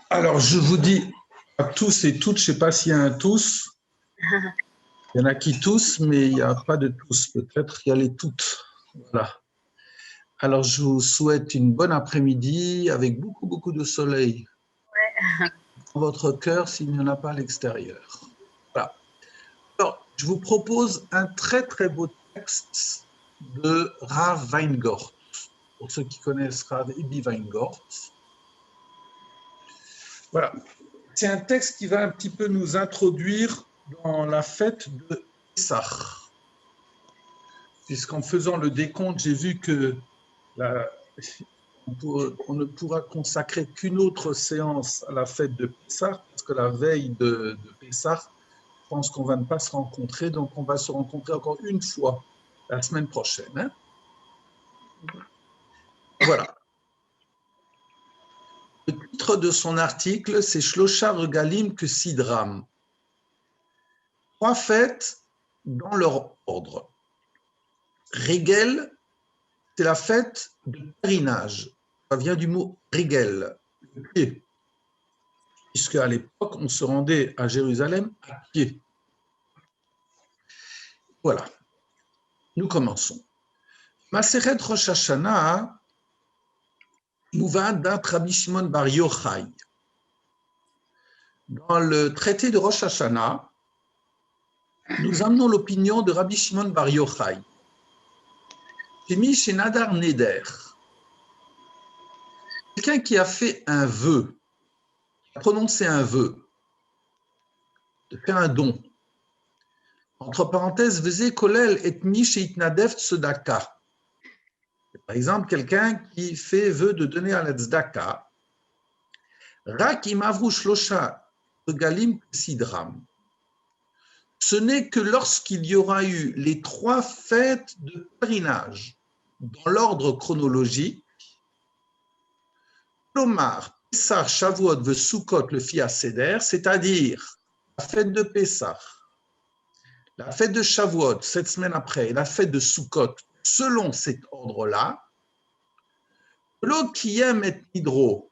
Alors, je vous dis à tous et toutes, je ne sais pas s'il y a un tous. Il y en a qui tous, mais il n'y a pas de tous. Peut-être il y a les toutes. Voilà. Alors, je vous souhaite une bonne après-midi avec beaucoup, beaucoup de soleil dans votre cœur s'il n'y en a pas à l'extérieur. Voilà. Alors, je vous propose un très, très beau texte de Rav Weingart. Pour ceux qui connaissent Rav Ebi Weingart. Voilà. C'est un texte qui va un petit peu nous introduire dans la fête de Pessah. Puisqu'en faisant le décompte, j'ai vu que on ne pourra consacrer qu'une autre séance à la fête de Pessah, parce que la veille de Pessah, je pense qu'on va ne pas se rencontrer, donc on va se rencontrer encore une fois la semaine prochaine. Hein. Voilà. Le titre de son article, c'est Shlosha Regalim que Sidram. 3 fêtes dans leur ordre. Regel, c'est la fête de pèlerinage. Ça vient du mot regel, le pied. Puisque à l'époque, on se rendait à Jérusalem à pied. Voilà. Nous commençons. Masechet Rosh Hashanah nous va d'un Rabbi Shimon Bar Yochai. Dans le traité de Rosh Hashanah, nous amenons l'opinion de Rabbi Shimon Bar Yochai. Shemi Shenadar Neder. Quelqu'un qui a fait un vœu, qui a prononcé un vœu, de faire un don. Entre parenthèses, Veze Kolel et Mi Sheitnadef Tzedaka. Par exemple, quelqu'un qui fait vœu de donner à la tzedaka. Rak imavru shlosha regalim sidram. Ce n'est que lorsqu'il y aura eu les 3 fêtes de pèlerinage dans l'ordre chronologique, Lomar, Pessah, Shavuot, ve Sukkot, le Fia Seder, c'est-à-dire la fête de Pessah, la fête de Shavuot, 7 semaines après, et la fête de Sukkot, selon cet ordre-là, l'autre qui aime être hydro,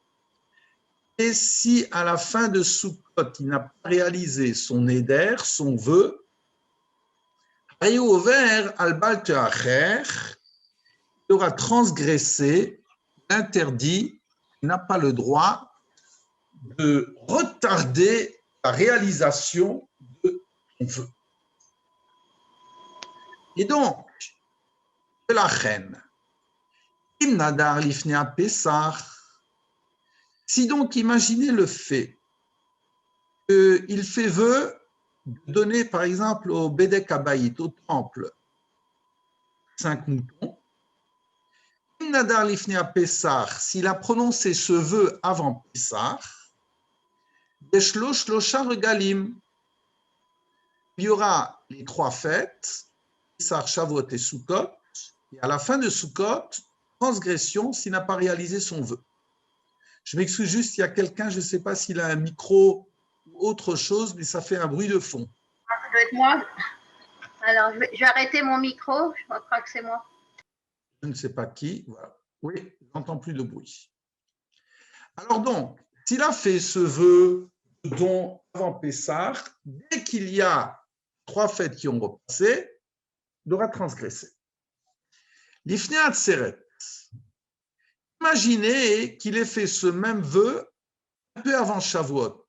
et si à la fin de Sukkot, il n'a pas réalisé son éder, son vœu, il aura transgressé l'interdit, il n'a pas le droit de retarder la réalisation de son vœu. Et donc, de la reine, Nadar Lifnea Pessah, si donc imaginez le fait qu'il fait vœu de donner par exemple au Bedek Habayit, au temple, 5 moutons, Nadar Lifnea Pessah, s'il a prononcé ce vœu avant Pessah, Shlosha Regalim, il y aura les 3 fêtes, Pessah, Shavuot et Sukkot, et à la fin de Sukkot, transgression s'il n'a pas réalisé son vœu. Je m'excuse juste, il y a quelqu'un, je ne sais pas s'il a un micro ou autre chose, mais ça fait un bruit de fond. Ça doit être moi. Alors, je vais arrêter mon micro, je crois que c'est moi. Je ne sais pas qui. Voilà. Oui, je n'entends plus de bruit. Alors donc, s'il a fait ce vœu don avant Pessah, dès qu'il y a 3 fêtes qui ont repassé, il aura transgressé. L'Ifnei Atzeret. Imaginez qu'il ait fait ce même vœu un peu avant Shavuot.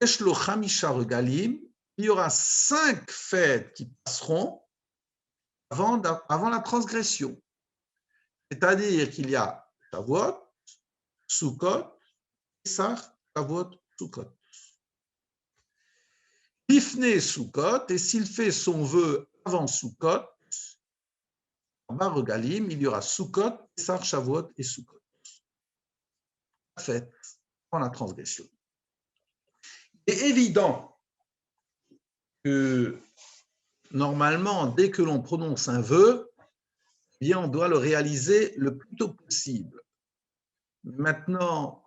Eshlo Chamisha Regalim, il y aura 5 fêtes qui passeront avant la transgression. C'est-à-dire qu'il y a Shavuot, Sukkot, Pessah, Shavuot, Sukkot. Lifnei Sukkot, et s'il fait son vœu avant Sukkot, Bar Regalim, il y aura Sukkot, Pessah, Shavuot et Sukkot. Fête avant la transgression. Il est évident que normalement, dès que l'on prononce un vœu, eh bien, on doit le réaliser le plus tôt possible. Maintenant,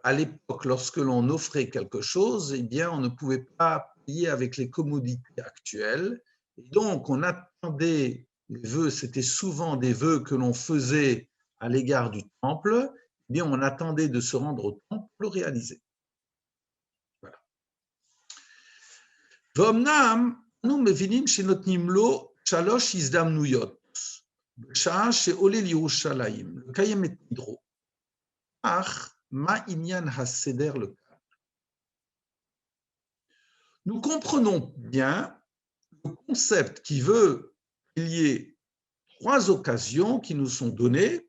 à l'époque, lorsque l'on offrait quelque chose, eh bien, on ne pouvait pas payer avec les commodités actuelles. Et donc, on attendait les vœux, c'était souvent des vœux que l'on faisait à l'égard du temple. eh bien, on attendait de se rendre au temple pour le réaliser. Voilà. V'omnam, nous mevinim shenotnim lo shalosh izdamnuyot, בשעה שעולה לירושלים, לקיים את נדרו. אך מה עניין הסדר לכאן? Nous comprenons bien le concept qui veut qu'il y ait 3 occasions qui nous sont données,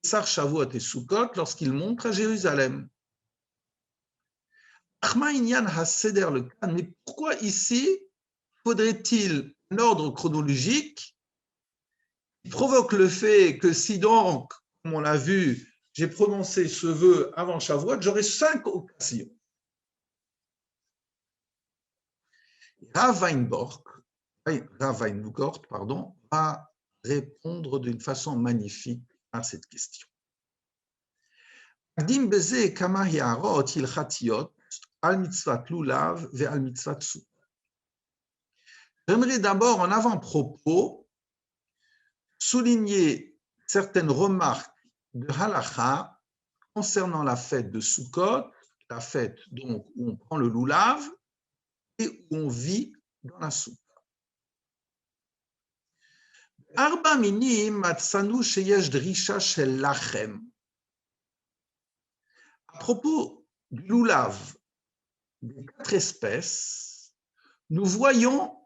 Pessah, Shavuot et Sukkot, lorsqu'il monte à Jérusalem. Mais pourquoi ici faudrait-il un ordre chronologique qui provoque le fait que si donc, comme on l'a vu, j'ai prononcé ce vœu avant Shavuot, j'aurai 5 occasions. Rav Weinbord, va répondre d'une façon magnifique à cette question. J'aimerais d'abord, en avant-propos, souligner certaines remarques de halakha concernant la fête de Sukkot, la fête donc où on prend le loulav et où on vit dans la soupe. Arba minim matsanu sheyesh drisha shel lachem. À propos du loulav, des 4 espèces, nous voyons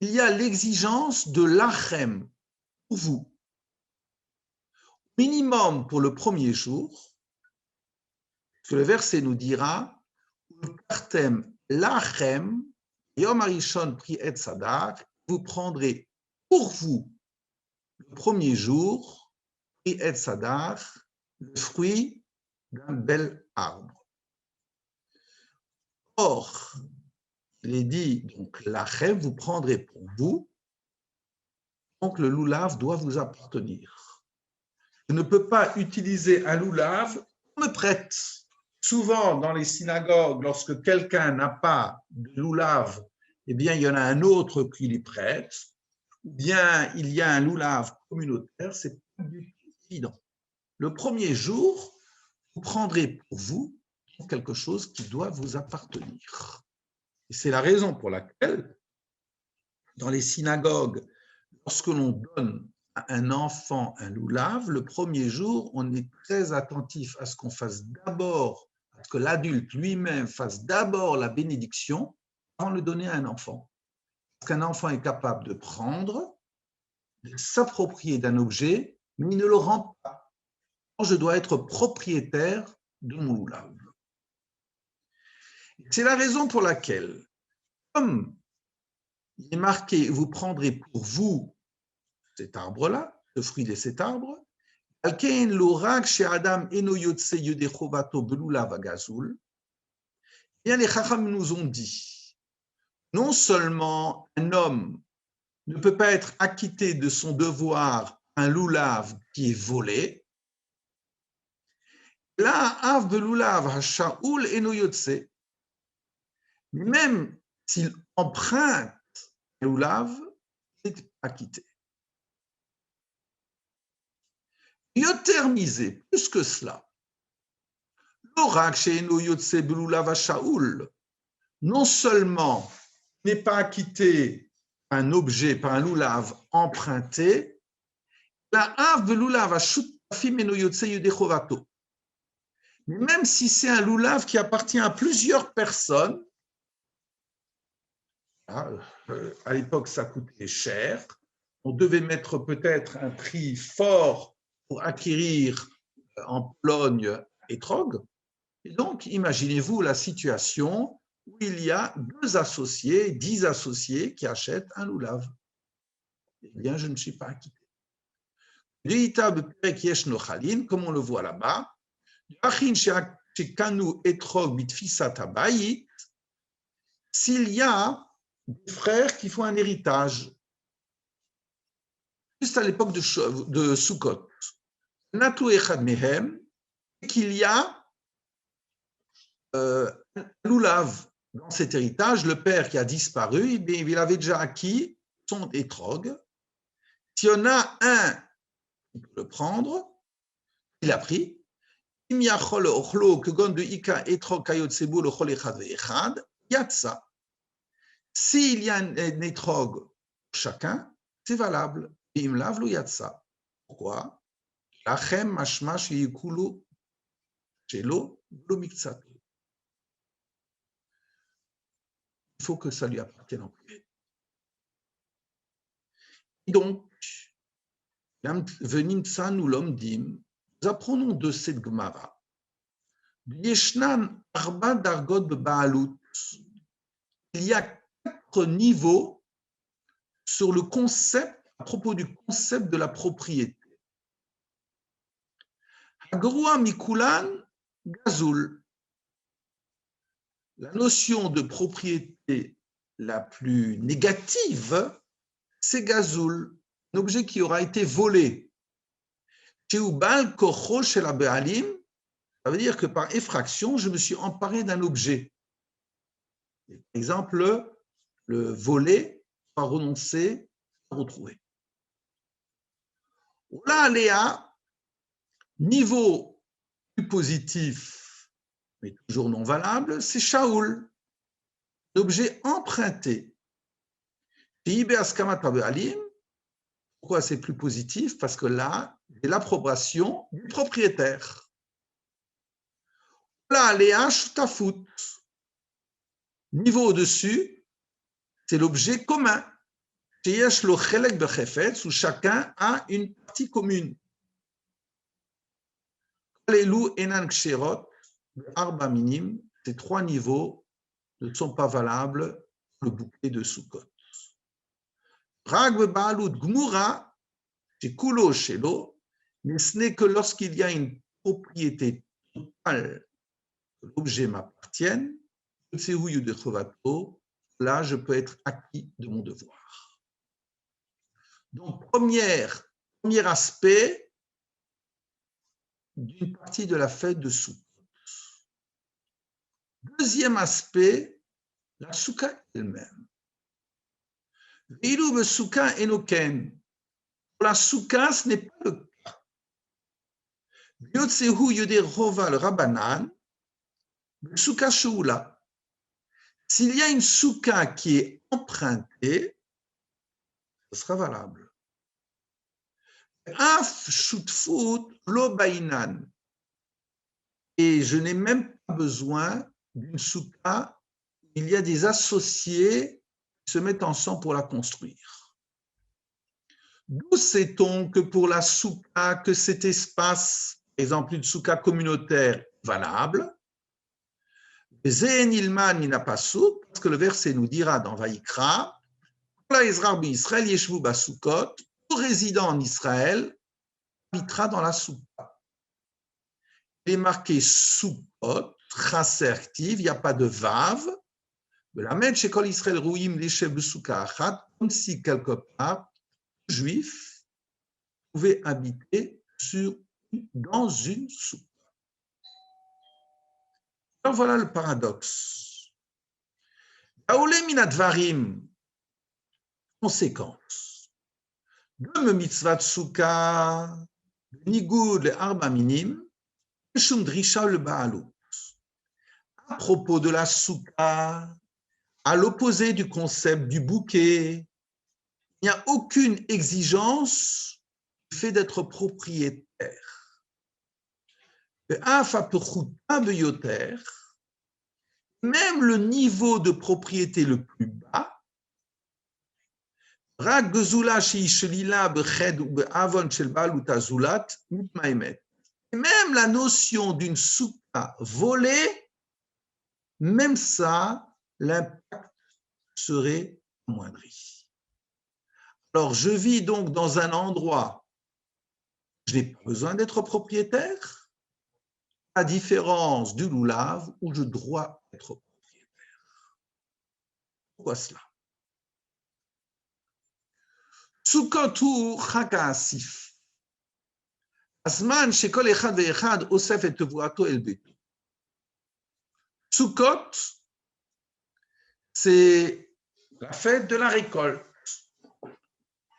qu'il y a l'exigence de lachem pour vous. Minimum pour le premier jour, que le verset nous dira, lachem, yom harishon pri et sadak, vous prendrez pour vous le premier jour, pri et sadak, le fruit d'un bel arbre. Or, il est dit, donc, lachem, vous prendrez pour vous, donc le loulav doit vous appartenir. Je ne peux pas utiliser un loulav, on me prête. Souvent, dans les synagogues, lorsque quelqu'un n'a pas de loulav, eh bien, il y en a un autre qui lui prête, ou bien il y a un loulav communautaire, c'est pas du tout évident. Le premier jour, vous prendrez pour vous quelque chose qui doit vous appartenir. Et c'est la raison pour laquelle, dans les synagogues, lorsque l'on donne à un enfant un loulav, le premier jour, on est très attentif à ce qu'on fasse d'abord, à ce que l'adulte lui-même fasse d'abord la bénédiction avant de le donner à un enfant. Parce qu'un enfant est capable de prendre, de s'approprier d'un objet, mais il ne le rend pas. Je dois être propriétaire de mon loulav. C'est la raison pour laquelle, comme il est marqué, vous prendrez pour vous cet arbre-là, le fruit de cet arbre, bien les Chacham nous ont dit, non seulement un homme ne peut pas être acquitté de son devoir un loulav qui est volé, là, av beloulav hashaoul eno yotse, même s'il emprunte un loulav, il est acquitté. Yoter misé, plus que cela, l'orak chez eno yotse beloulav hashaoul, non seulement n'est pas acquitté un objet par un loulav emprunté, la av beloulav hashutafim eno yotse yudechovato. Mais même si c'est un loulav qui appartient à plusieurs personnes, à l'époque ça coûtait cher, on devait mettre peut-être un prix fort pour acquérir en Pologne étrog. Et donc, imaginez-vous la situation où il y a 2 associés, 10 associés qui achètent un loulav. Eh bien, je ne suis pas acquitté. Comme on le voit là-bas, s'il y a des frères qui font un héritage, juste à l'époque de Sukkot, qu'il y a un loulav dans cet héritage, le père qui a disparu, il avait déjà acquis son étrog. S'il y en a un qui peut le prendre, il a pris. אם יכול לאוכלו כגון דאיכא אתרוג כיוצא בו לכל אחד ואחד, יצא. S'il y a un étrog pour chacun, c'est valable. אם לאו לא יצא. Pourquoi? לכם משמע שיקולו שלו ולא מקצתו. Il faut que ça lui appartienne en privé. Et donc, nous l'omdim, nous apprenons de cette Gemara. Yeshnan arba dargot bebaalut. Il y a 4 niveaux sur le concept, à propos du concept de la propriété. Hagrua mikulan gazul. La notion de propriété la plus négative, c'est gazoul, un objet qui aura été volé. Ça veut dire que par effraction, je me suis emparé d'un objet. Par exemple, le voler, pas renoncer, pas retrouver. Là, Léa, niveau plus positif, mais toujours non valable, c'est Shaoul, l'objet emprunté. Pourquoi c'est plus positif? Parce que là, c'est l'approbation du propriétaire. Là, Léa Shutafut, niveau au-dessus, c'est l'objet commun. Où chacun a une partie commune. Ces 3 niveaux ne sont pas valables pour le bouquet de Sukkot. Mais ce n'est que lorsqu'il y a une propriété totale que l'objet m'appartienne, là je peux être acquis de mon devoir. Donc, premier aspect d'une partie de la fête de Sukkot. Deuxième aspect, la soukha elle-même. Pour la soukha, ce n'est pas le cas. S'il y a une soukha qui est empruntée, ce sera valable. Et je n'ai même pas besoin d'une soukha, il y a des associés qui se mettent ensemble pour la construire. D'où sait-on que pour la soukha, que cet espace, par exemple une soukha communautaire valable, parce que le verset nous dira dans Vaïkra, tout résident en Israël habitera dans la soukha. Il est marqué soukot, chaser active, il n'y a pas de vav. La même chez Kol Israël Rouim l'Eshev Soukha Achat, comme si quelque part, les Juifs pouvaient habiter dans une soukha. Alors voilà le paradoxe. Aoulé minadvarim, conséquence. De mitzvah soukha, nigoud le arba minim, shum drisha le baalut. À propos de la soukha, à l'opposé du concept du bouquet, il n'y a aucune exigence du fait d'être propriétaire. Même le niveau de propriété le plus bas, même la notion d'une soukha volée, même ça, l'impact serait amoindri. Alors, je vis donc dans un endroit où je n'ai pas besoin d'être propriétaire, à différence du loulav où je dois être propriétaire. Pourquoi cela? Sukkot chag ha'asif. Azman shekol echad ve'echad osef et tevuato el beto. Sukkot, c'est la fête de la récolte.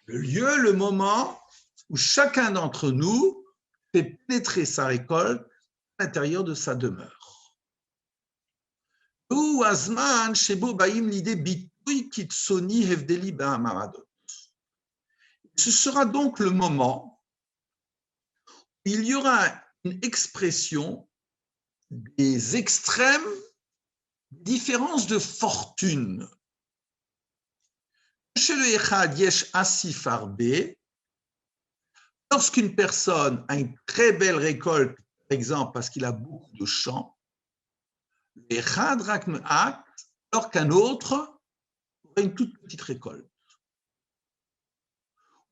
Le lieu, le moment où chacun d'entre nous fait pénétrer sa récolte à l'intérieur de sa demeure. Ou azman shebo baim l'idée bitui kitsoni hevdeli ba'amaradot. Ce sera donc le moment où il y aura une expression des extrêmes différences de fortune. Chez le Echad yesh asif arbe, lorsqu'une personne a une très belle récolte, par exemple parce qu'il a beaucoup de champs, le Echad rak me'at, alors qu'un autre aurait une toute petite récolte.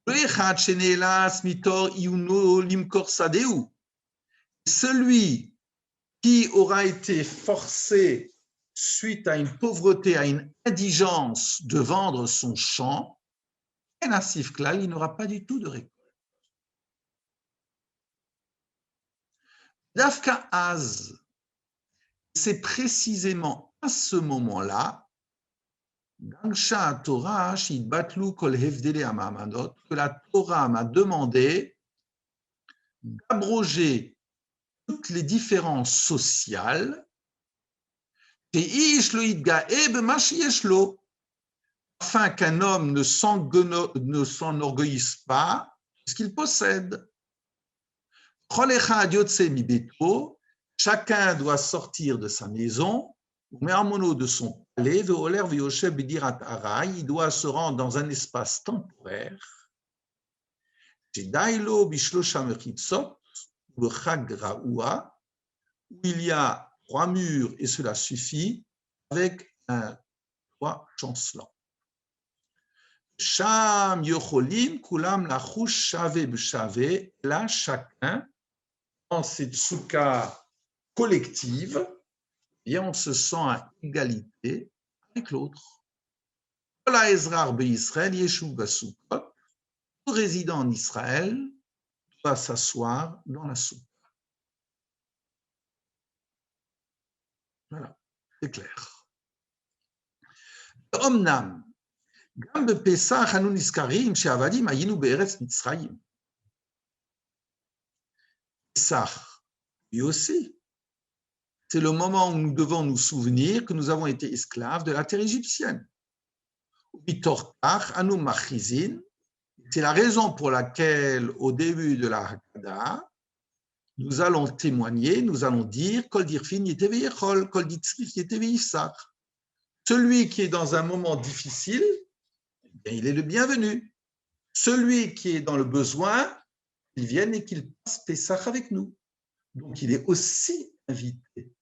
Le Echad shenelas mitor iuno limkor sadeu, celui qui aura été forcé suite à une pauvreté, à une indigence de vendre son champ, un asif klal, il n'aura pas du tout de récolte. Dafka az, c'est précisément à ce moment-là, que la Torah m'a demandé d'abroger toutes les différences sociales afin qu'un homme ne s'enorgueillisse pas de ce qu'il possède. Chacun doit sortir de sa maison, de son palais, il doit se rendre dans un espace temporaire, où il y a 3 murs et cela suffit, avec un toit chancelant. Sham yocholim kulam lachush shave b'shave, là chacun dans cette soukha collective, et on se sent à égalité avec l'autre. Tout résident en Israël doit s'asseoir dans la soupe. Voilà, c'est clair. Omnam, gam bepesach anu niskarim she'avadim hayinu be'eretz Mitzrayim. Pesach, lui aussi, c'est le moment où nous devons nous souvenir que nous avons été esclaves de la terre égyptienne. C'est la raison pour laquelle, au début de la Haggadah, nous allons témoigner, nous allons dire Kol dirfin yeteve yechol, Kol ditzrif yeteve yifsach. Celui qui est dans un moment difficile, il est le bienvenu. Celui qui est dans le besoin, il vienne et qu'il passe Pesach avec nous. Donc il est aussi invité.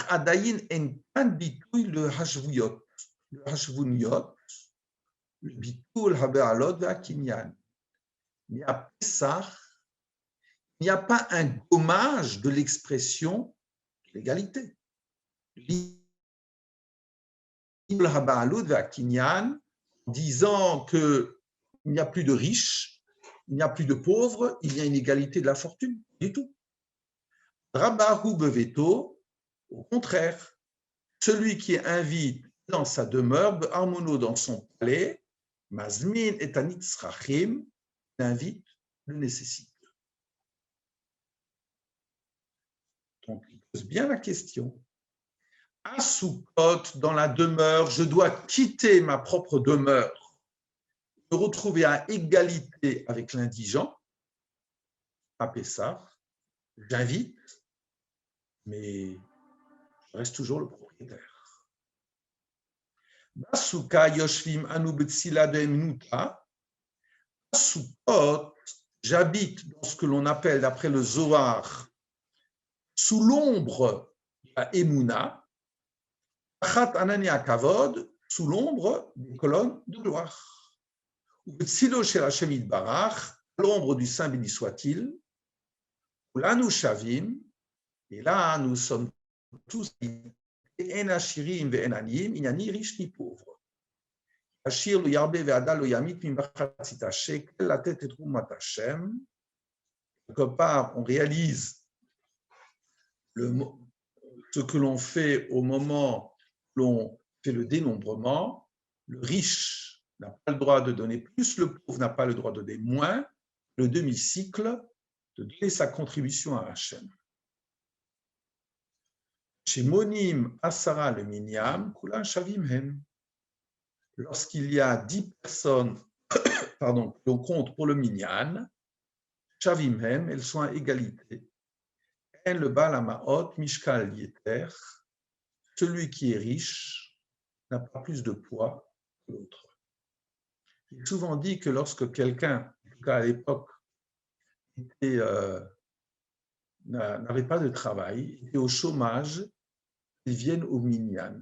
Adayin en kan bitoui le hashvuyot, le hashvuniot, le bitul habealot ve'akinyan. Mais à Pesach, il n'y a pas un gommage de l'expression l'égalité. Disant qu'il n'y a plus de riches, il n'y a plus de pauvres, il y a une égalité de la fortune, du tout. Rabahu beveto, au contraire, celui qui invite dans sa demeure, harmono dans son palais, mazmin et anitzrachim, l'invite, le nécessite. Donc, il pose bien la question. À Soukot, dans la demeure, je dois quitter ma propre demeure, me retrouver à égalité avec l'indigent, à Pessah, j'invite, mais je reste toujours le propriétaire. Basuka yoshvim anu betsila de emnuta. À Soukot, j'habite dans ce que l'on appelle, d'après le Zohar, sous l'ombre de la Emouna, sous l'ombre des colonnes de gloire. L'ombre du Saint béni soit-il. Là nous shavim, et là nous sommes tous en ashirim ve enanim, il n'y a ni riche ni pauvre. Ashir lo yarbe ve adal lo yamit mimbachatzit shekel la tête et trumat Hashem. Quelque part, on réalise ce que l'on fait au moment l'on fait le dénombrement, le riche n'a pas le droit de donner plus, le pauvre n'a pas le droit de donner moins, le demi-cycle, de donner sa contribution à Hachem. Chez Monim Asara le Minyam, Kula Shavim Hem. Lorsqu'il y a 10 personnes que l'on compte pour le Minyan, Shavim Hem, elles sont à égalité. En le Baal Hamaot, Mishkal Yeter, celui qui est riche n'a pas plus de poids que l'autre. Il est souvent dit que lorsque quelqu'un, en tout cas à l'époque, n'avait pas de travail, était au chômage, ils viennent au Minyan.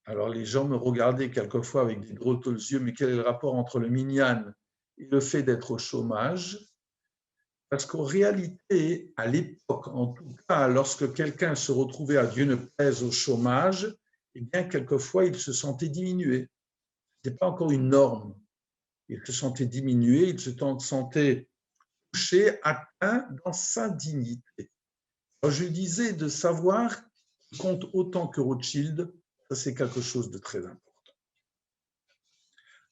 Alors les gens me regardaient quelquefois avec des drôles yeux, mais quel est le rapport entre le Minyan et le fait d'être au chômage? Parce qu'en réalité, à l'époque, en tout cas, lorsque quelqu'un se retrouvait à Dieu ne plaise au chômage, eh bien, quelquefois, il se sentait diminué. Ce n'était pas encore une norme. Il se sentait diminué, il se sentait touché, atteint dans sa dignité. Alors, je disais de savoir qu'il compte autant que Rothschild, ça c'est quelque chose de très important.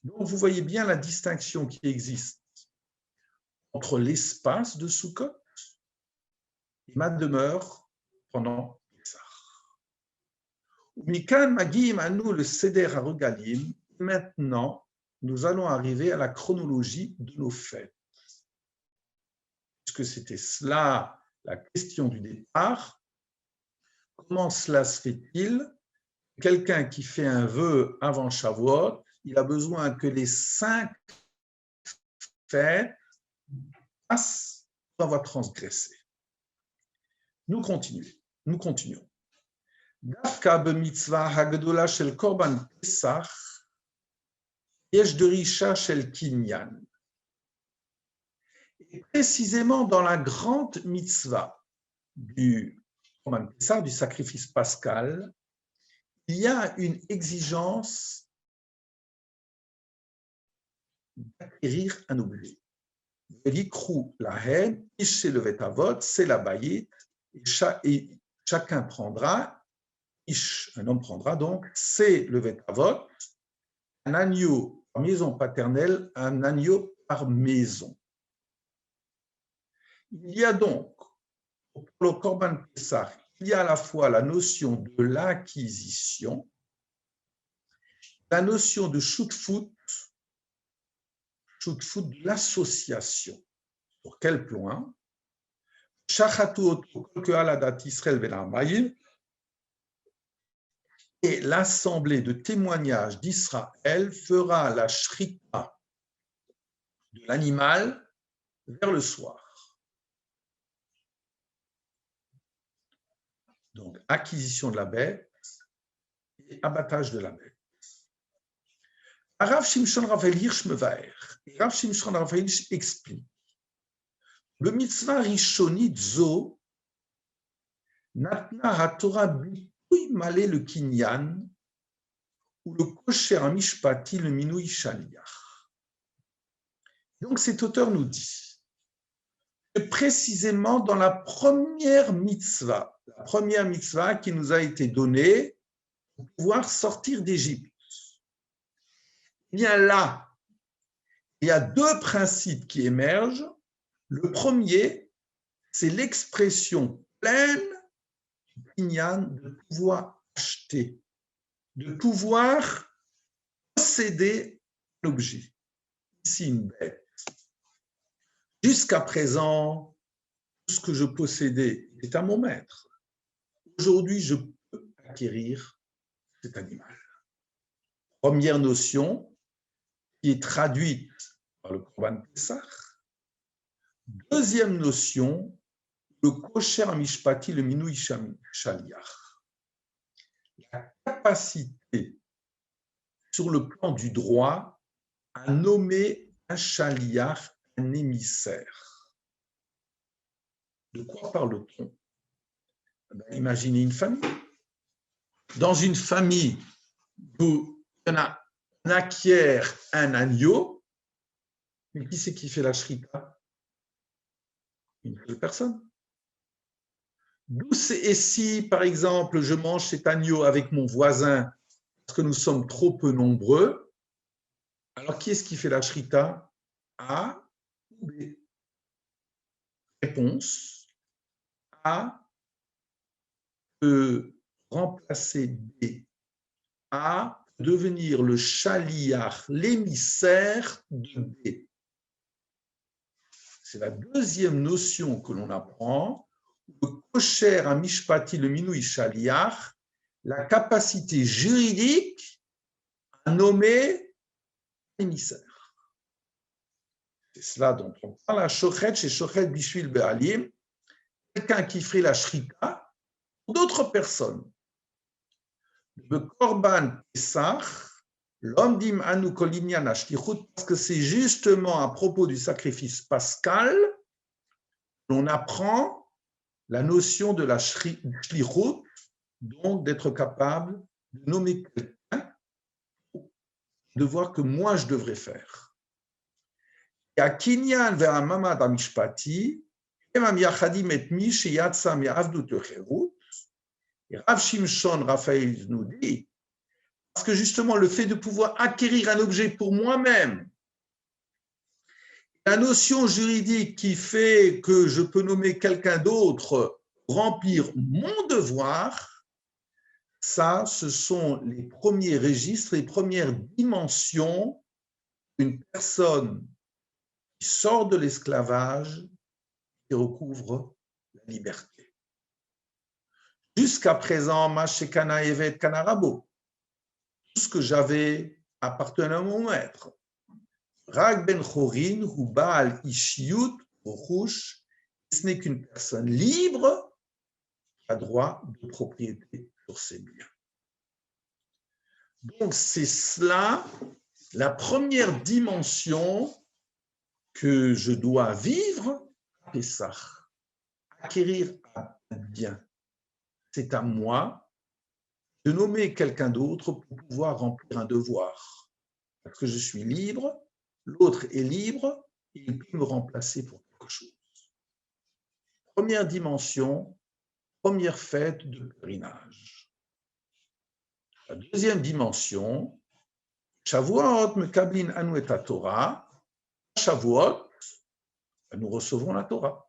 Donc, vous voyez bien la distinction qui existe entre l'espace de Sukkot et ma demeure pendant Pessah. Mikan Magim Anu le Seder HaRegalim. Maintenant, nous allons arriver à la chronologie de nos fêtes. Puisque c'était cela la question du départ. Comment cela se fait-il? Quelqu'un qui fait un vœu avant Shavuot, il a besoin que les 5 fêtes passent pour avoir transgressé. Nous continuons. Dafka b'mitzvah hagdola shel korban Pesach, yesh derisha shel kinyan. Et précisément dans la grande mitzvah du korban Pesach, du sacrifice pascal, il y a une exigence d'acquérir un objet. L'ikru lahem, ish le vetavot, c'est la bayit, et chacun prendra, un homme prendra donc, c'est le vetavot, un agneau par maison paternelle, un agneau par maison. Il y a donc, pour le Korban Pessah, il y a à la fois la notion de l'acquisition, la notion de shutfut, de l'association. Sur quel plan? Et l'assemblée de témoignages d'Israël fera la shrita de l'animal vers le soir. Donc, acquisition de la bête et abattage de la bête. Rav Shimshon Raphaël Hirsch Mevaer. Rav Shimshon Raphaël Hirsch explique. Le mitzvah rishonit zo natna haTorah bituy malé le kinyan ou le kosher mishpati le minui shaliach. Donc cet auteur nous dit que précisément dans la première mitzvah qui nous a été donnée pour pouvoir sortir d'Égypte, eh bien là, il y a 2 principes qui émergent. Le premier, c'est l'expression pleine du kinyan de pouvoir acheter, de pouvoir posséder l'objet. Ici, une bête. Jusqu'à présent, tout ce que je possédais est à mon maître. Aujourd'hui, je peux acquérir cet animal. Première notion qui est traduite par le Korban Pessah. Deuxième notion, le kosher mishpati, le minui shaliach. La capacité sur le plan du droit à nommer un shaliach, un émissaire. De quoi parle-t-on? Imaginez une famille. Dans une famille où on acquiert un agneau, mais qui c'est qui fait la shrita? Une seule personne. Et si, par exemple, je mange cet agneau avec mon voisin parce que nous sommes trop peu nombreux, alors qui est-ce qui fait la shrita? A ou B? réponse A peut remplacer B. A peut devenir le shaliach, l'émissaire de B. C'est la deuxième notion que l'on apprend. Le kosher à mishpati, le minouï shaliach, la capacité juridique à nommer l'émissaire. C'est cela dont on parle à Shochet chez Shochet Bishvil Be'alim, quelqu'un qui fait la shrika pour d'autres personnes. Le Korban Pesach, l'homme dim anu kolinyan ashlichut, parce que c'est justement à propos du sacrifice pascal l'on apprend la notion de la shlichut, donc d'être capable de nommer quelqu'un, de voir que moi je devrais faire. Et à Kinyan vers un mamad amishpati, emam yachadim et mi sheyatzam ya'avdut cherut, et Rav Shimshon Raphaël nous dit, parce que justement le fait de pouvoir acquérir un objet pour moi-même, la notion juridique qui fait que je peux nommer quelqu'un d'autre, remplir mon devoir, ça, ce sont les premiers registres, les premières dimensions d'une personne qui sort de l'esclavage et recouvre la liberté. Jusqu'à présent, Mashekana Evet Kanarabo, tout ce que j'avais appartenait à mon maître. Rag ben Chorin ou Baal Ishiyut Rouch, ce n'est qu'une personne libre qui a droit de propriété sur ses biens. Donc c'est cela la première dimension que je dois vivre à Pessah, acquérir un bien. C'est à moi de nommer quelqu'un d'autre pour pouvoir remplir un devoir. Parce que je suis libre, l'autre est libre, et il peut me remplacer pour quelque chose. Première dimension, première fête de pèlerinage. La deuxième dimension, Shavuot mekablin anu et Torah. Shavuot, nous recevons la Torah.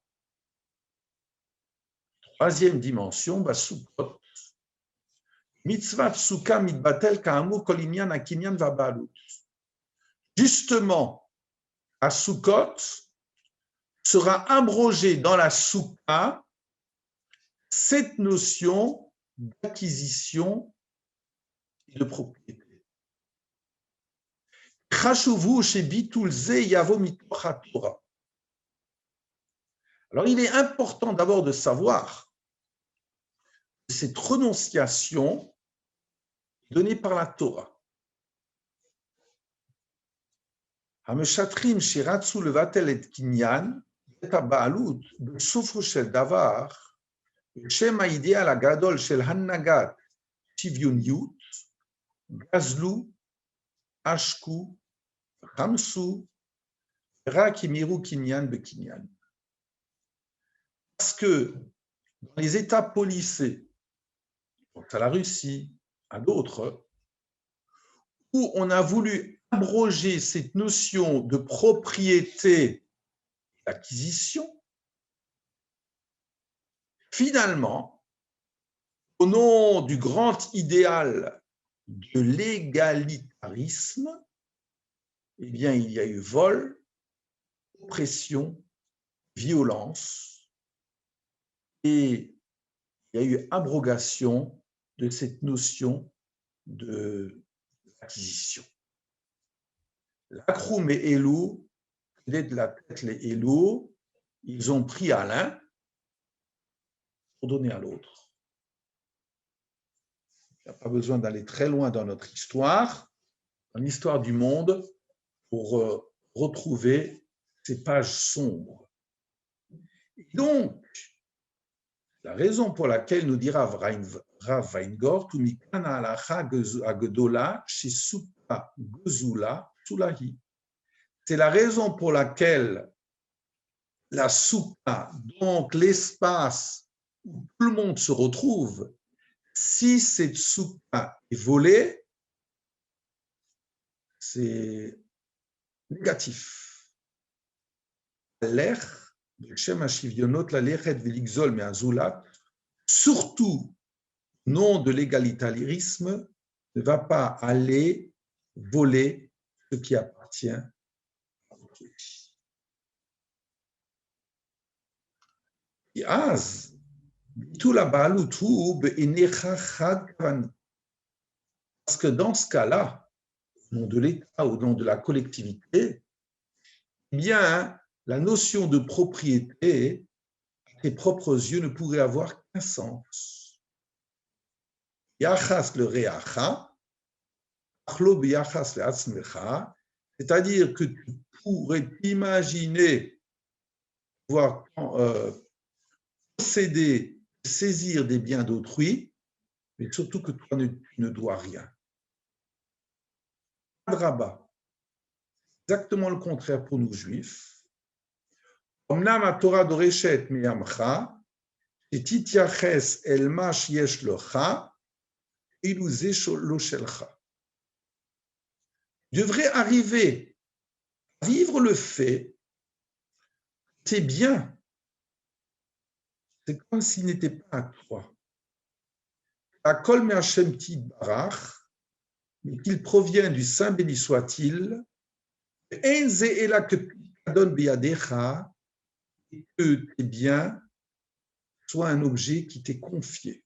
Troisième dimension, Sukkot. Mitzvah Sukkah mitbatel ka'amur kol inyan hakinyan va'balut. Justement, à Sukkot, sera abrogée dans la Soukha cette notion d'acquisition et de propriété. Alors, il est important d'abord de savoir que cette renonciation est donnée par la Torah. המשטרים שרצו לבטל את קניין, את הבעלות בסופו של דבר, בשם האידיאל הגדול של הנהגת שוויוניות, גזלו, עשקו, רמסו, רק המירו קניין בקניין. Parce que dans les États policés, à la Russie, à d'autres, où on a voulu abroger cette notion de propriété d'acquisition, finalement, au nom du grand idéal de l'égalitarisme, eh bien, il y a eu vol, oppression, violence, et il y a eu abrogation de cette notion d'acquisition. L'Akroum et Elou, de la tête les Elou, ils ont pris à l'un pour donner à l'autre. Il n'y a pas besoin d'aller très loin dans notre histoire, dans l'histoire du monde, pour retrouver ces pages sombres. Et donc, la raison pour laquelle nous dira Rav Weingart, Umikana alacha agdola shisuka gezula sulahi. C'est la raison pour laquelle la souka, donc l'espace où tout le monde se retrouve, si cette souka est volée, c'est négatif. L'air surtout, nom de l'égalitarisme, ne va pas aller voler ce qui appartient à autrui. Parce que dans ce cas-là, au nom de l'État, au nom de la collectivité, eh bien, la notion de propriété, à tes propres yeux, ne pourrait avoir qu'un sens. Yachas le reacha, achlo biyachas le atzmecha, c'est-à-dire que tu pourrais t'imaginer pouvoir posséder, saisir des biens d'autrui, mais surtout que toi ne dois rien. Adraba, exactement le contraire pour nous juifs. Omnam ha-Torah doreshet miyamcha, shetityaches el ma sheyesh locha, ilu ze lo shelcha. Tu devrais arriver à vivre le fait que tes biens, c'est comme s'ils n'étaient pas à toi. Akol me'Hashem titbarach, mais qu'ils proviennent du Saint béni soit-il, ein ze ela kedon biyadecha, et que tes biens soient un objet qui t'est confié.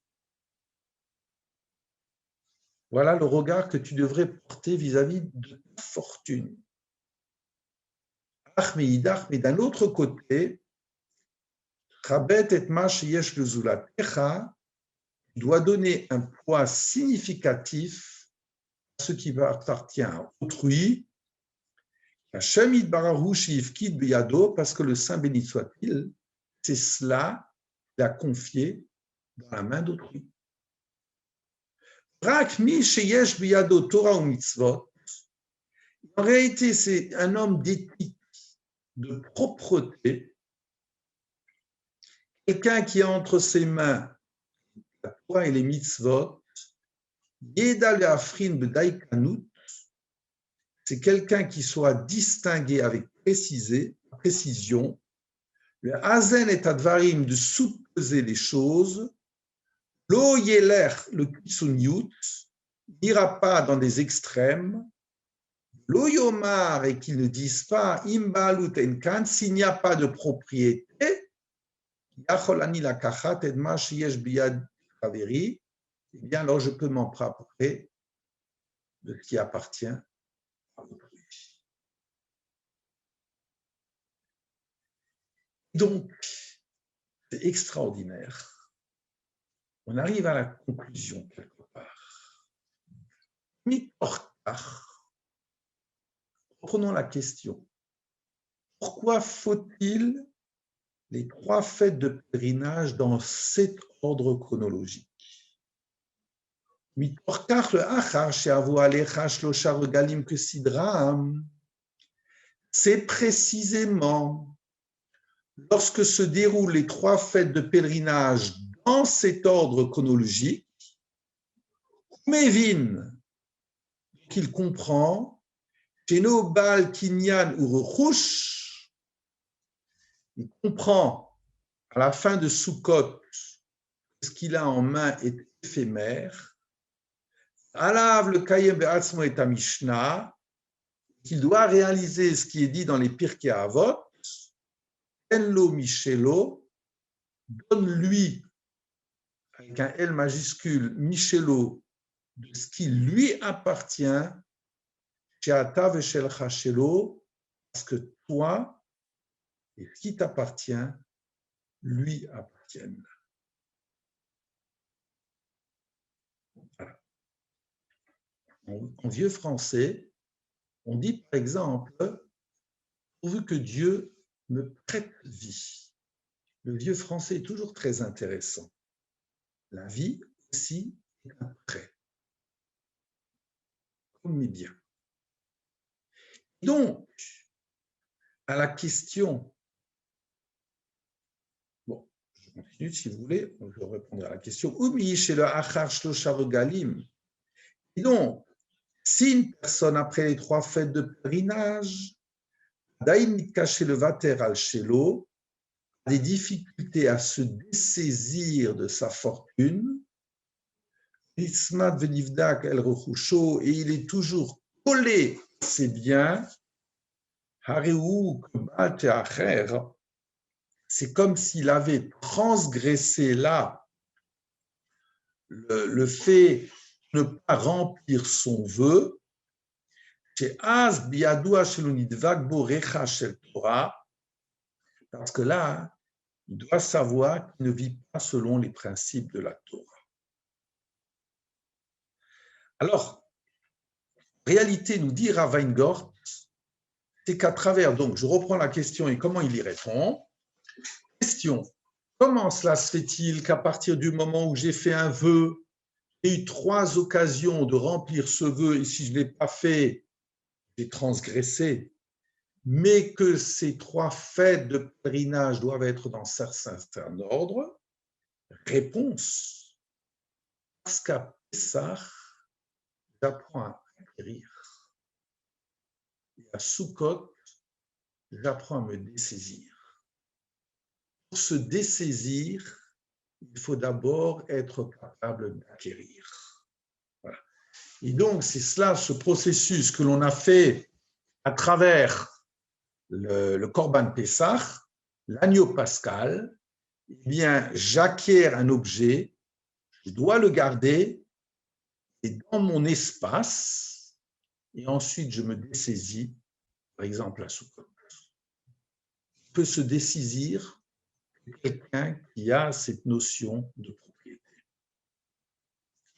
Voilà le regard que tu devrais porter vis-à-vis de ta fortune. Mais d'un autre côté, tu dois donner un poids significatif à ce qui appartient à autrui, parce que le Saint béni soit-il, c'est cela qu'il a confié dans la main d'autrui. En réalité, c'est un homme d'éthique, de propreté, quelqu'un qui a entre ses mains la Torah et les mitzvot, c'est quelqu'un qui soit distingué avec précision, le hazen et advarim, de sous-peser les choses, lo yeler, le kitsuniut, n'ira pas dans des extrêmes, lo yomar, et qu'ils ne disent pas imbalut enkan, s'il n'y a pas de propriété, yacholani la kachat edma sheyesh biyad kaveri, eh bien alors je peux m'emprunter de ce qui appartient à autrui. Donc, c'est extraordinaire. On arrive à la conclusion quelque part. Reprenons la question. Pourquoi faut-il les 3 fêtes de pèlerinage dans cet ordre chronologique? C'est précisément lorsque se déroulent les 3 fêtes de pèlerinage dans cet ordre chronologique, Mevin, qu'il comprend, Sheno Bal Kinyan Uruchush, il comprend à la fin de Sukkot que ce qu'il a en main est éphémère, Alav le Kayem Be'atzmo et Mishnah, qu'il doit réaliser ce qui est dit dans les Pirkei Avot, Enlo Michelo, donne-lui, avec un L majuscule, Michelo, de ce qui lui appartient, Sheata Veshelcha Shelo, parce que toi, et ce qui t'appartient, lui appartiennent. Voilà. En vieux français, on dit par exemple, pourvu que Dieu me prête vie. Le vieux français est toujours très intéressant. La vie aussi est un prêt, comme mes biens. Donc, à la question, bon, je continue si vous voulez, je vais répondre à la question. Et donc, si une personne, après les 3 fêtes de pèlerinage, Daïn caché le vater al shelo, des difficultés à se dessaisir de sa fortune, et il est toujours collé à ses biens, c'est comme s'il avait transgressé là le fait de ne pas remplir son vœu, parce que là, il doit savoir qu'il ne vit pas selon les principes de la Torah. Alors, en réalité, nous dit Rav Weingart, c'est qu'à travers, donc je reprends la question et comment il y répond. Question, comment cela se fait-il qu'à partir du moment où j'ai fait un vœu, j'ai eu 3 occasions de remplir ce vœu et si je ne l'ai pas fait, j'ai transgressé, mais que ces 3 fêtes de pèlerinage doivent être dans certains ordres? Réponse, parce qu'à Pessah, j'apprends à acquérir. Et à Sukkot, j'apprends à me dessaisir. Pour se dessaisir, il faut d'abord être capable d'acquérir. Voilà. Et donc, c'est cela, ce processus que l'on a fait à travers le Korban Pessah, l'agneau pascal. Eh bien, j'acquiers un objet, je dois le garder, et dans mon espace, et ensuite je me dessaisis, par exemple à Sukkot. Il peut se dessaisir quelqu'un qui a cette notion de propriété.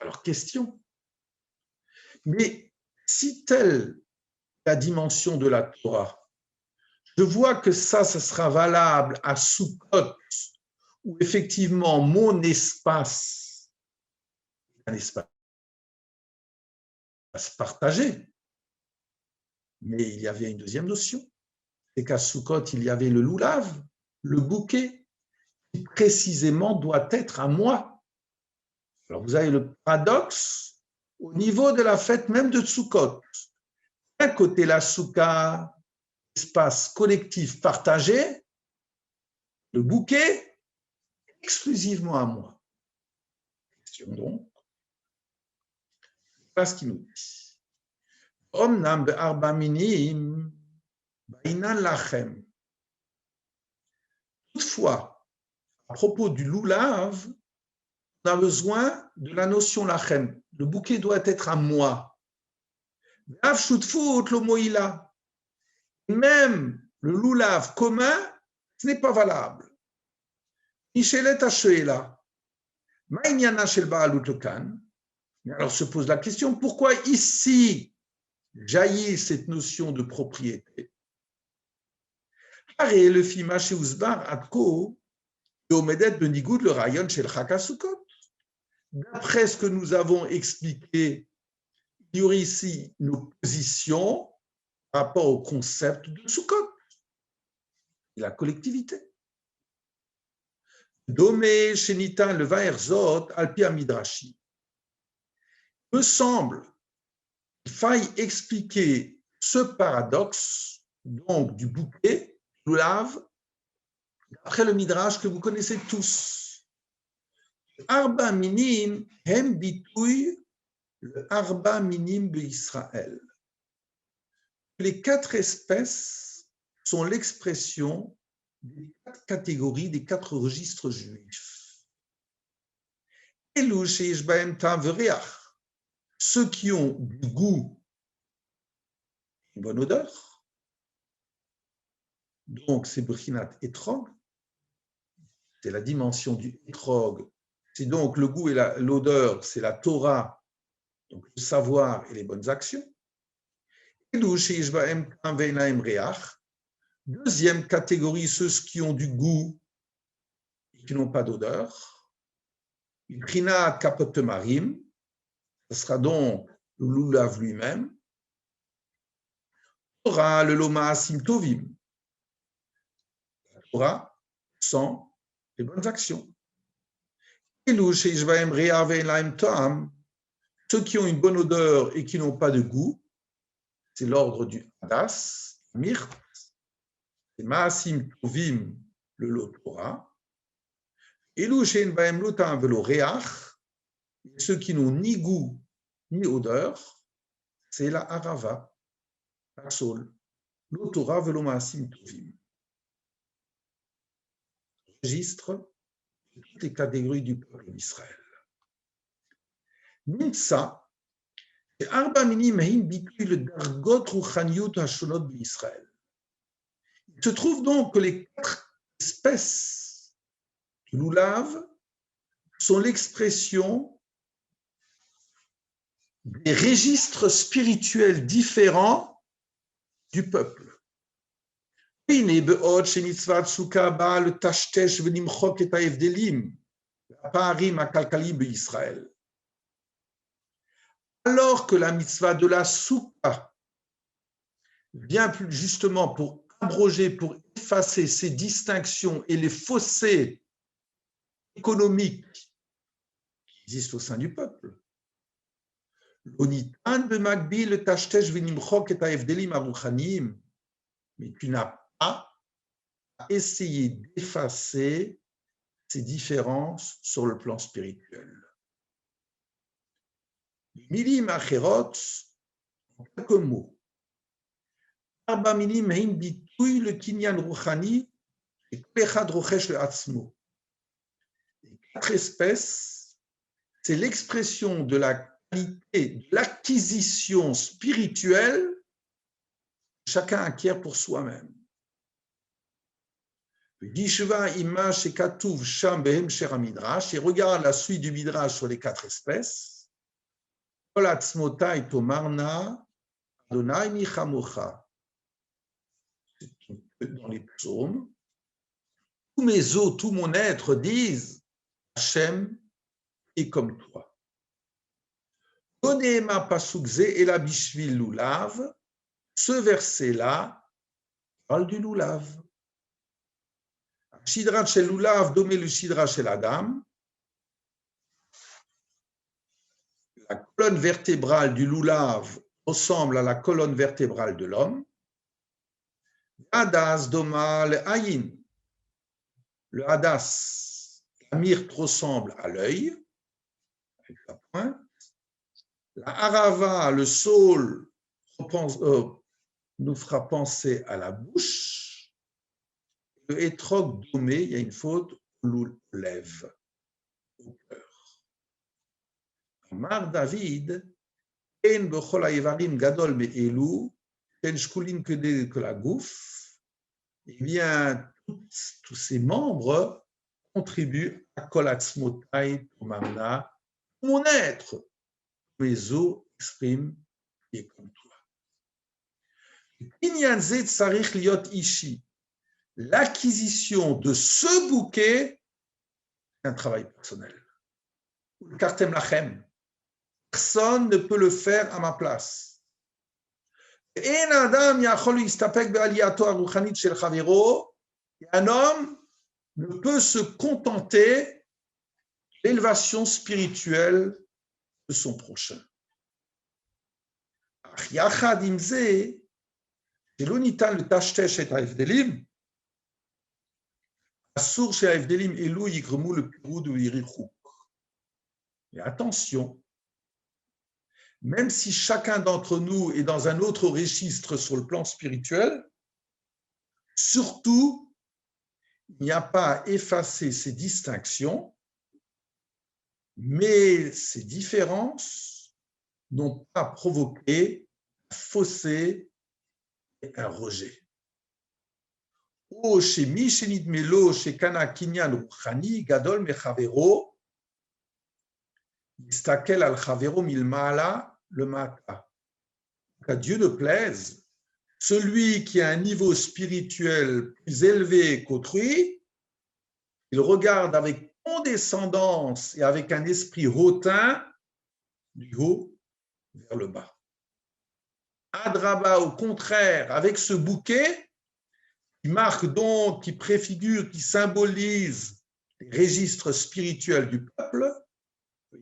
Alors, question. Mais si telle est la dimension de la Torah, je vois que ça sera valable à Sukkot, où effectivement mon espace est un espace partagé. Mais il y avait une deuxième notion, c'est qu'à Sukkot, il y avait le loulav, le bouquet, qui précisément doit être à moi. Alors vous avez le paradoxe au niveau de la fête même de Sukkot. D'un côté, la soukha, espace collectif partagé, le bouquet, exclusivement à moi. Question donc. Voilà ce qu'il nous dit. Omnam be'arba minim, ba'inan lachem. Toutefois, à propos du loulav, on a besoin de la notion lachem. Le bouquet doit être à moi. Même le loulav commun, ce n'est pas valable. Alors se pose la question, pourquoi ici jaillit cette notion de propriété? D'après ce que nous avons expliqué, il y aurait ici une opposition par rapport au concept de Sukkot, la collectivité. Domé Shenitan le Vaerzot Alpia Midrashi. Me semble qu'il faille expliquer ce paradoxe, donc du bouquet, du lave, après le Midrash que vous connaissez tous. Arba minim hem bitouy le arba minim de Israël. Les 4 espèces sont l'expression des 4 catégories, des 4 registres juifs. Ceux qui ont du goût, une bonne odeur, donc c'est Brinat Etrog, c'est la dimension du Etrog, c'est donc le goût et l'odeur, c'est la Torah, donc le savoir et les bonnes actions. Deuxième catégorie, ceux qui ont du goût et qui n'ont pas d'odeur. Brinat Kapot Marim, ce sera donc le loulav lui-même. Torah, le loma asim tovim. La Torah sans les bonnes actions. Ceux qui ont une bonne odeur et qui n'ont pas de goût, c'est l'ordre du hadas, mirth, c'est maasim tovim, le lot Torah. Elou she'en bahem lo ta'am velo reach, ceux qui n'ont ni goût ni odeur, c'est la harava, la sol. Lo Torah velo ma'asim tovim. Registre toutes les catégories du peuple d'Israël. Nimtsa, Arba minim hein bitui le dargot ruchaniyut hashonot d'Israël. Il se trouve donc que les 4 espèces du loulav sont l'expression des registres spirituels différents du peuple. הנה בעוד שמצוות סוכה באה לטשטש ולמחוק את ההבדלים, הפערים הכלכליים בישראל. Alors que la mitzvah de la soukha vient plus justement pour abroger, pour effacer ces distinctions et les fossés économiques qui existent au sein du peuple. L'onitan b'makbil le tashtesh v'nimchok et ha'evdelim haruchanim, mais tu n'as pas à essayer d'effacer ces différences sur le plan spirituel. Milim acherot, en quelques mots. Arba milim hein bitui le kinyan ruchani et klechad rochesh le atzmo. Les 4 espèces, c'est l'expression de la qualité, de l'acquisition spirituelle que chacun acquiert pour soi-même. Dishva ima shekatuv sham behem shera midrash, et regarde la suite du midrash sur les 4 espèces. Kol atzmotai tomarna Adonai michamocha. Dans les psaumes, tous mes os, tout mon être disent Hachem est comme toi. Donema pasukze et la bishvil lulav, ce verset-là parle du lulav. Shidrat shel lulav domé le shidrat shel adam. La colonne vertébrale du lulav ressemble à la colonne vertébrale de l'homme. Hadas doma le ayin. Le hadas, la myrte ressemble à l'œil, avec la pointe. La harava, le saule, nous fera penser à la bouche. Le étrog domé, il y a une faute, lève, au cœur. Amar David, en bechol ha'evarim gadol me'elu, ten shkulin que la gouf. Eh bien, tous ces membres contribuent à Kol Atzmotai Tomarna, mon être. Mes os expriment qui est comme toi. Inyanzet Sarich Liot Ishi, l'acquisition de ce bouquet, c'est un travail personnel. Kartem Lachem, personne ne peut le faire à ma place. Un homme ne peut se contenter de l'élévation spirituelle de son prochain. Mais attention, même si chacun d'entre nous est dans un autre registre sur le plan spirituel, surtout, il n'y a pas à effacer ces distinctions, mais ces différences n'ont pas provoqué un fossé et un rejet. O shemi shenidmelo shekana kinyan ruchani gadol mechavero yistakel al chavero milmala le mata. Qu'à Dieu ne plaise, celui qui a un niveau spirituel plus élevé qu'autrui, il regarde avec condescendance et avec un esprit hautain du haut vers le bas. Adraba, au contraire, avec ce bouquet qui marque donc, qui préfigure, qui symbolise les registres spirituels du peuple,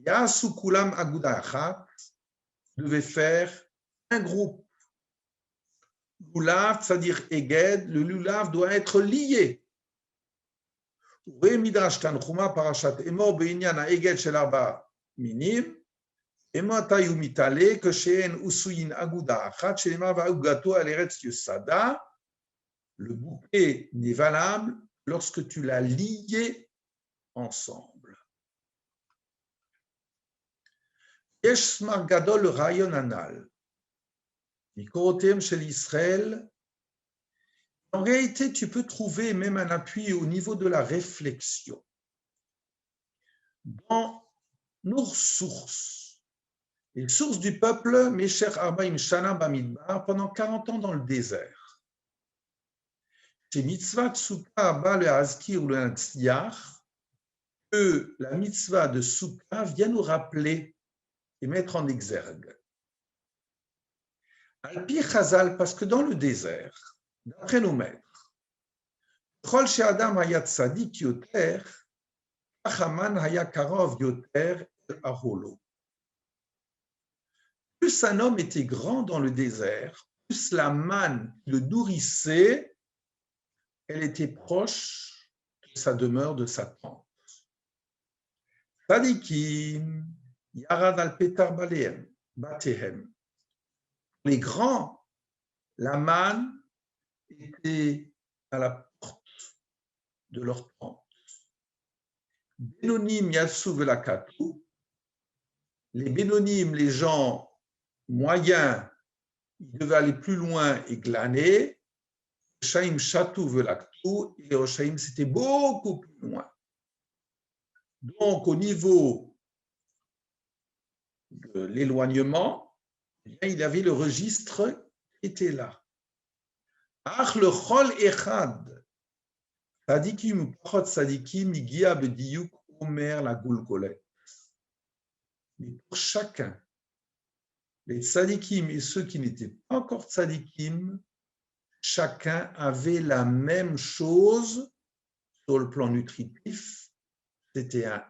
Yasukulam Agudachat devait faire un groupe. Lulav, c'est-à-dire Eged, le lulav doit être lié. וראה מדרש תנחומה פרשת אמור בעניין העגל של 4 מינים, אמור אתה יהיו מתעלה כשאין עשוין אגודה אחת, שנאמר ואגודתו על ארץ יסדה, le bouquet n'est valable lorsque tu l'as lié ensemble. יש סמך גדול לרעיון הנ"ל, מקורותיהם של ישראל. En réalité, tu peux trouver même un appui au niveau de la réflexion. Dans nos sources, les sources du peuple, Meshech Arbaim Shana Bamidbar, pendant 40 ans dans le désert. Chez Mitzvah Tsouka Ba le Hazkir ou le Hatzliach, que la mitzvah de Souka vient nous rappeler et mettre en exergue. Al-Pi Chazal, parce que dans le désert, d'après nos maîtres, Chol she'adam haya tzadik yoter, Achaman haya karov yoter el aholo. Plus un homme était grand dans le désert, plus la manne le nourrissait, elle était proche de sa demeure, de sa tente. Tzadikim yarad al petar batehem. Les grands, la manne était à la porte de leur tente. Bénonim yatsu velakatu, les bénonymes, les gens moyens, ils devaient aller plus loin et glaner. Shaim chatu velaktu, et Oshaim c'était beaucoup plus loin. Donc au niveau de l'éloignement, il y avait le registre qui était là. Ach le chol echad, tzadikim pachot tzadikim igia bediyuk omer la gulgolet. Mais pour chacun, les tzadikim et ceux qui n'étaient pas encore tzadikim, chacun avait la même chose sur le plan nutritif, c'était un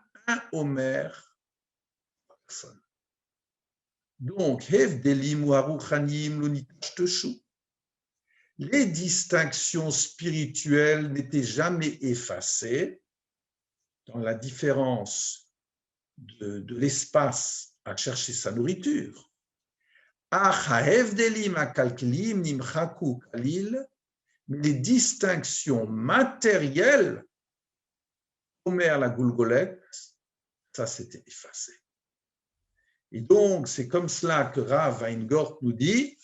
omer par personne. Donc, hevdelim ou haruchanim lunitashtushu. Les distinctions spirituelles n'étaient jamais effacées dans la différence de l'espace à chercher sa nourriture. Mais les distinctions matérielles, Omer la Gulgolet, ça s'était effacé. Et donc, c'est comme cela que Rav Weingart nous dit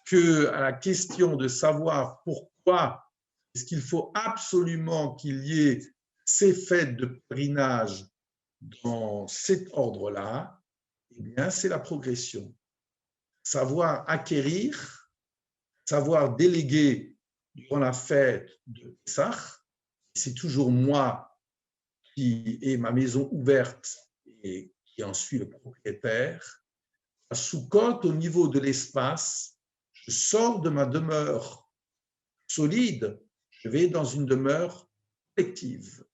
qu'à la question de savoir pourquoi est-ce qu'il faut absolument qu'il y ait ces fêtes de pèlerinage dans cet ordre-là, eh bien, c'est la progression. Savoir acquérir, savoir déléguer durant la fête de Pessah, c'est toujours moi qui ai ma maison ouverte et qui en suis le propriétaire. À Soukot, au niveau de l'espace, je sors de ma demeure solide, je vais dans une demeure collective,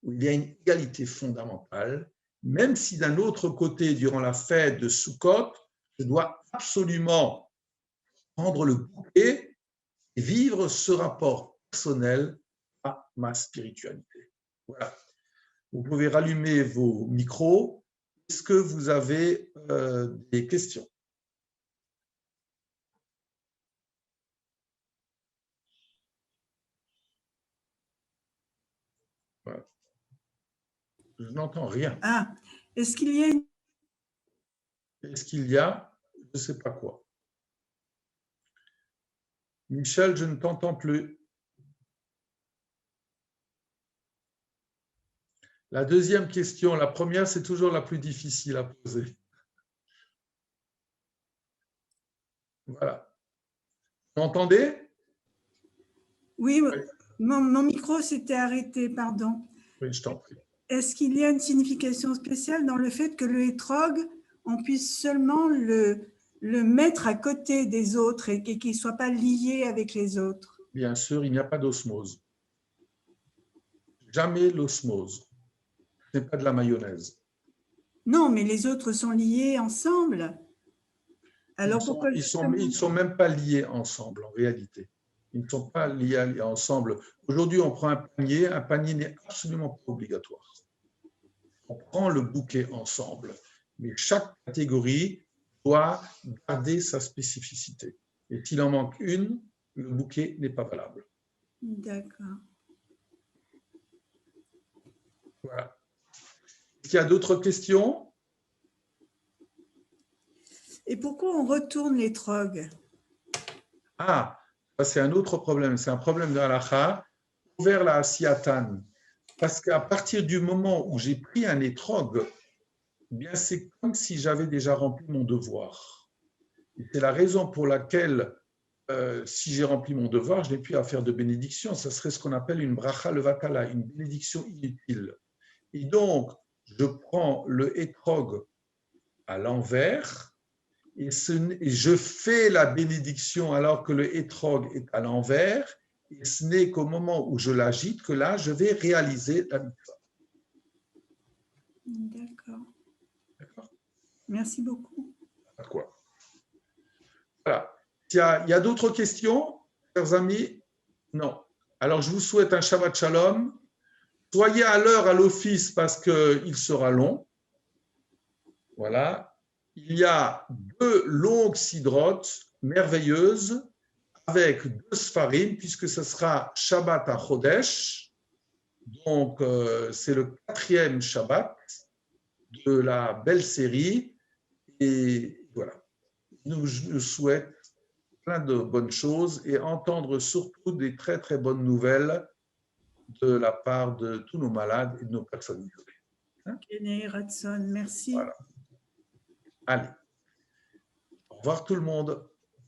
où il y a une égalité fondamentale, même si d'un autre côté, durant la fête de Soukot, je dois absolument prendre le bouquet et vivre ce rapport personnel à ma spiritualité. Voilà. Vous pouvez rallumer vos micros. Est-ce que vous avez des questions? Voilà. Je n'entends rien. Ah, est-ce qu'il y a une... Est-ce qu'il y a, je ne sais pas quoi. Michel, je ne t'entends plus. La deuxième question, la première, c'est toujours la plus difficile à poser. Voilà. Vous m'entendez? Oui, mon micro s'était arrêté, pardon. Oui, je t'en prie. Est-ce qu'il y a une signification spéciale dans le fait que le hétrog, on puisse seulement le mettre à côté des autres et qu'il ne soit pas lié avec les autres? Bien sûr, il n'y a pas d'osmose. Jamais l'osmose. Ce n'est pas de la mayonnaise. Non, mais les autres sont liés ensemble. Alors Ils ne sont même pas liés ensemble, en réalité. Ils ne sont pas liés ensemble. Aujourd'hui, on prend un panier n'est absolument pas obligatoire. On prend le bouquet ensemble, mais chaque catégorie doit garder sa spécificité. Et s'il en manque une, le bouquet n'est pas valable. D'accord. Voilà. Est-ce qu'il y a d'autres questions? Et pourquoi on retourne l'étrog? Ah, ça c'est un autre problème. C'est un problème de halakha vers la asiatan. Parce qu'à partir du moment où j'ai pris un étrog, eh bien c'est comme si j'avais déjà rempli mon devoir. Et c'est la raison pour laquelle, si j'ai rempli mon devoir, je n'ai plus à faire de bénédiction. Ça serait ce qu'on appelle une bracha levatala, une bénédiction inutile. Et donc, je prends le étrog à l'envers et je fais la bénédiction alors que le étrog est à l'envers. Et ce n'est qu'au moment où je l'agite que là, je vais réaliser la mitzvah. D'accord. D'accord. Merci beaucoup. À quoi? Voilà. Il y a d'autres questions, chers amis? Non. Alors, je vous souhaite un Shabbat Shalom. Soyez à l'heure à l'office parce qu'il sera long. Voilà. Il y a 2 longues sidrotes merveilleuses avec 2 sfarim, puisque ce sera Shabbat à Chodesh. Donc, c'est le 4e Shabbat de la belle série. Et voilà. Je nous souhaite plein de bonnes choses et entendre surtout des très, très bonnes nouvelles de la part de tous nos malades et de nos personnes isolées. Hein? Kenny Ratson, merci. Voilà. Allez. Au revoir tout le monde.